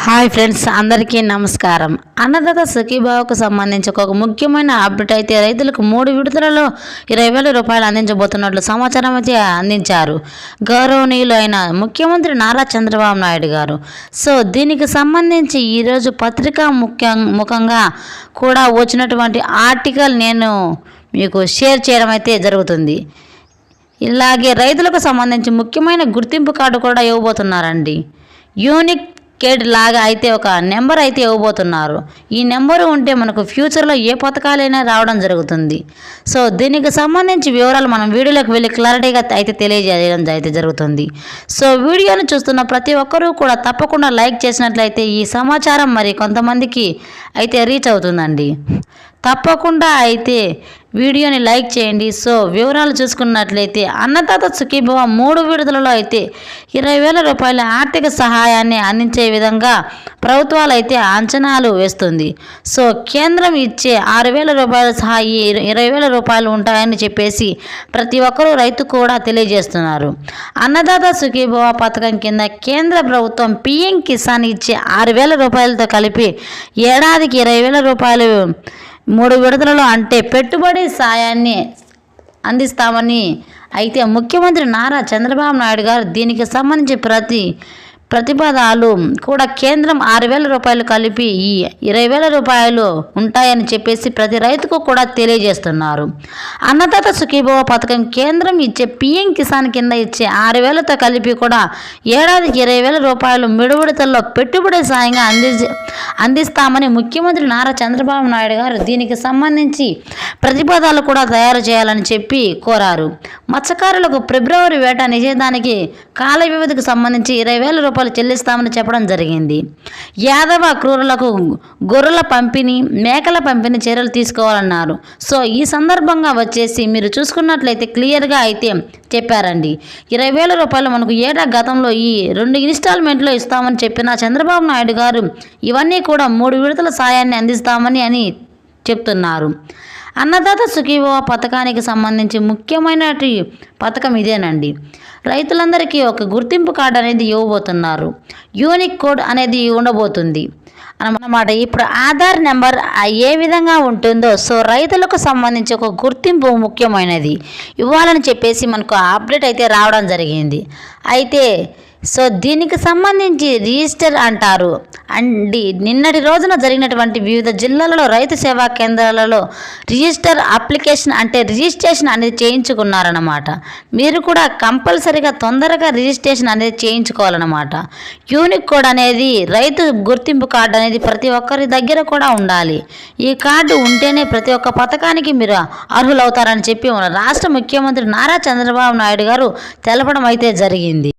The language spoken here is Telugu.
హాయ్ ఫ్రెండ్స్, అందరికీ నమస్కారం. అన్నదాత సుఖీభావకు సంబంధించి ఒక ముఖ్యమైన అప్డేట్ అయితే రైతులకు 3 విడతలలో 20,000 రూపాయలు అందించబోతున్నట్లు సమాచారం అయితే అందించారు గౌరవనీయులు అయిన ముఖ్యమంత్రి నారా చంద్రబాబు నాయుడు గారు. సో దీనికి సంబంధించి ఈరోజు పత్రికా ముఖంగా కూడా వచ్చినటువంటి ఆర్టికల్ నేను మీకు షేర్ చేయడం అయితే జరుగుతుంది. ఇలాగే రైతులకు సంబంధించి ముఖ్యమైన గుర్తింపు కార్డు కూడా ఇవ్వబోతున్నారండి. యూనిక్ కేడ్ లాగా అయితే ఒక నెంబర్ అయితే ఇవ్వబోతున్నారు. ఈ నెంబరు ఉంటే మనకు ఫ్యూచర్లో ఏ పథకాలైనా రావడం జరుగుతుంది. సో దీనికి సంబంధించి వివరాలు మనం వీడియోలోకి వెళ్ళి క్లారిటీగా అయితే తెలియజేయడం అయితే జరుగుతుంది. సో వీడియోను చూస్తున్న ప్రతి ఒక్కరూ కూడా తప్పకుండా లైక్ చేసినట్లయితే ఈ సమాచారం మరి కొంతమందికి అయితే రీచ్ అవుతుందండి. తప్పకుండా అయితే వీడియోని లైక్ చేయండి. సో వివరాలు చూసుకున్నట్లయితే అన్నదాత సుఖీభవ 3 విడతలలో అయితే 20,000 రూపాయల ఆర్థిక సహాయాన్ని అందించే విధంగా ప్రభుత్వాలు అయితే అంచనాలు వేస్తుంది. సో కేంద్రం ఇచ్చే 6,000 రూపాయల సహా ఈ 20,000 రూపాయలు ఉంటాయని చెప్పేసి ప్రతి ఒక్కరూ రైతు కూడా తెలియజేస్తున్నారు. అన్నదాత సుఖీభవ పథకం కింద కేంద్ర ప్రభుత్వం పిఎం కిసాన్ ఇచ్చే 6,000 రూపాయలతో కలిపి ఏడాదికి 20,000 రూపాయలు 3 విడతలలో అంటే పెట్టుబడి సాయాన్ని అందిస్తామని అయితే ముఖ్యమంత్రి నారా చంద్రబాబు నాయుడు గారు దీనికి సంబంధించి ప్రతిపాదనలు కూడా కేంద్రం 6,000 రూపాయలు కలిపి ఈ 20,000 రూపాయలు ఉంటాయని చెప్పేసి ప్రతి రైతుకు కూడా తెలియజేస్తున్నారు. అన్నదాత సుఖీభవ పథకం కేంద్రం ఇచ్చే పిఎం కిసాన్ కింద ఇచ్చే 6,000తో కలిపి కూడా ఏడాదికి 20,000 రూపాయలు విడతల్లో పెట్టుబడి సాయంగా అందిస్తామని ముఖ్యమంత్రి నారా చంద్రబాబు నాయుడు గారు దీనికి సంబంధించి ప్రతిపాదనలు కూడా తయారు చేయాలని చెప్పి కోరారు. మత్స్యకారులకు ఫిబ్రవరి వేట నిషేధానికి కాల వ్యవధికి సంబంధించి 20,000 రూపాయలు చెల్లిస్తామని చెప్పడం జరిగింది. యాదవ క్రూరులకు గొర్రెల పంపిణీ, మేకల పంపిణీ చర్యలు తీసుకోవాలన్నారు. సో ఈ సందర్భంగా వచ్చేసి మీరు చూసుకున్నట్లయితే క్లియర్గా అయితే చెప్పారండి. 20,000 రూపాయలు మనకు ఏటా గతంలో ఈ 2 ఇన్స్టాల్మెంట్లో ఇస్తామని చెప్పిన చంద్రబాబు నాయుడు గారు ఇవన్నీ కూడా 3 విడతల సాయాన్ని అందిస్తామని అని చెప్తున్నారు. అన్నదాత సుఖీభవ పథకానికి సంబంధించి ముఖ్యమైన పథకం ఇదేనండి. రైతులందరికీ ఒక గుర్తింపు కార్డు అనేది ఇవ్వబోతున్నారు. యూనిక్ కోడ్ అనేది ఉండబోతుంది అన్నమాట. ఇప్పుడు ఆధార్ నెంబర్ ఏ విధంగా ఉంటుందో సో రైతులకు సంబంధించి ఒక గుర్తింపు ముఖ్యమైనది ఇవ్వాలని చెప్పేసి మనకు అప్డేట్ అయితే రావడం జరిగింది. అయితే సో దీనికి సంబంధించి రిజిస్టర్ అంటారు అండి. నిన్నటి రోజున జరిగినటువంటి వివిధ జిల్లాలలో రైతు సేవా కేంద్రాలలో రిజిస్ట్రేషన్ అనేది చేయించుకున్నారన్నమాట. మీరు కూడా కంపల్సరీగా తొందరగా రిజిస్ట్రేషన్ అనేది చేయించుకోవాలన్నమాట. యూనిక్ కోడ్ అనేది రైతు గుర్తింపు కార్డు అనేది ప్రతి ఒక్కరి దగ్గర కూడా ఉండాలి. ఈ కార్డు ఉంటేనే ప్రతి ఒక్క పథకానికి మీరు అర్హులవుతారని చెప్పి మన రాష్ట్ర ముఖ్యమంత్రి నారా చంద్రబాబు నాయుడు గారు తెలపడం అయితే జరిగింది.